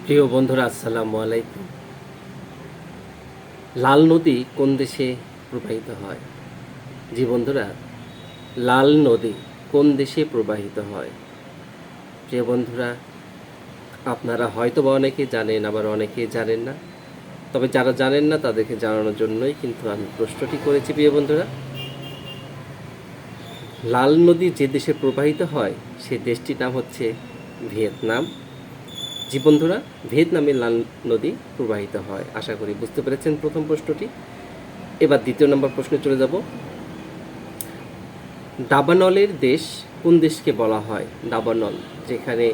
প্রিয় বন্ধুরা, আসসালামু আলাইকুম। লাল নদী কোন দেশে প্রবাহিত হয়? জি বন্ধুরা, লাল নদী কোন দেশে প্রবাহিত হয়? প্রিয় বন্ধুরা, আপনারা হয়তো বা অনেকে জানেন, আবার অনেকে জানেন না। তবে যারা জানেন না তাদেরকে জানানোর জন্যই কিন্তু আমি প্রশ্নটি করেছি। প্রিয় বন্ধুরা, লাল নদী যে দেশে প্রবাহিত হয় সে দেশটির নাম হচ্ছে ভিয়েতনাম। জি বন্ধুরা, ভিয়েতনামে লাল নদী প্রবাহিত হয়। আশা করি বুঝতে পেরেছেন প্রথম প্রশ্নটি। এবার দ্বিতীয় নম্বর প্রশ্নে চলে যাব। দাবানলের দেশ কোন দেশকে বলা হয়? দাবানল, যেখানে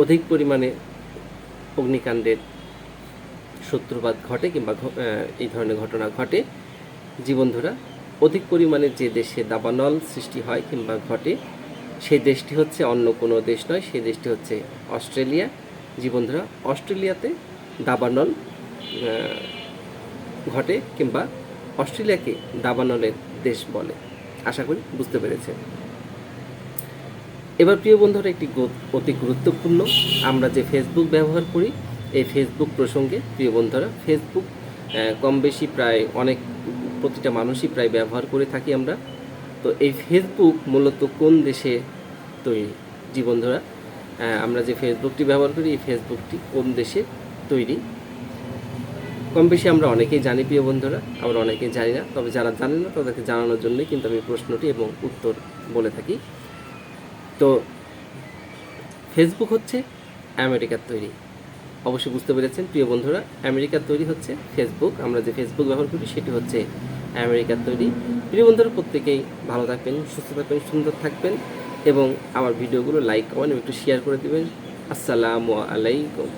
অধিক পরিমাণে অগ্নিকাণ্ডের সূত্রপাত ঘটে কিংবা এই ধরনের ঘটনা ঘটে। জি বন্ধুরা, অধিক পরিমাণে যে দেশে দাবানল সৃষ্টি হয় কিংবা ঘটে সেই দেশটি হচ্ছে অন্য কোনো দেশ নয়, সেই দেশটি হচ্ছে অস্ট্রেলিয়া। জি বন্ধুরা, অস্ট্রেলিয়াতে দাবানল ঘটে কিংবা অস্ট্রেলিয়াকে দাবানলের দেশ বলে। আশা করি বুঝতে পেরেছেন। এবার প্রিয় বন্ধুরা, একটি অতি গুরুত্বপূর্ণ, আমরা যে ফেসবুক ব্যবহার করি এই ফেসবুক প্রসঙ্গে। প্রিয় বন্ধুরা, ফেসবুক কম বেশি প্রায় প্রতিটা মানুষই প্রায় ব্যবহার করে থাকি আমরা। তো এই ফেসবুক মূলত কোন দেশে তৈরি? জি বন্ধুরা, আমরা যে ফেসবুকটি ব্যবহার করি এই ফেসবুকটি কোন দেশে তৈরি? কম বেশি আমরা অনেকেই জানি প্রিয় বন্ধুরা, আবার অনেকেই জানি না। তবে যারা জানেন না তাদেরকে জানানোর জন্যই কিন্তু আমি প্রশ্নটি এবং উত্তর বলে থাকি। তো ফেসবুক হচ্ছে আমেরিকার তৈরি। অবশ্যই বুঝতে পেরেছেন প্রিয় বন্ধুরা, আমেরিকার তৈরি হচ্ছে ফেসবুক। আমরা যে ফেসবুক ব্যবহার করি সেটি হচ্ছে আমেরিকার তৈরি। প্রিয় বন্ধুরা, প্রত্যেকেই ভালো থাকবেন, সুস্থ থাকবেন, সুন্দর থাকবেন এবং আমার ভিডিওগুলো লাইক কমেন্ট এবং একটু শেয়ার করে দেবেন। আসসালামু আলাইকুম।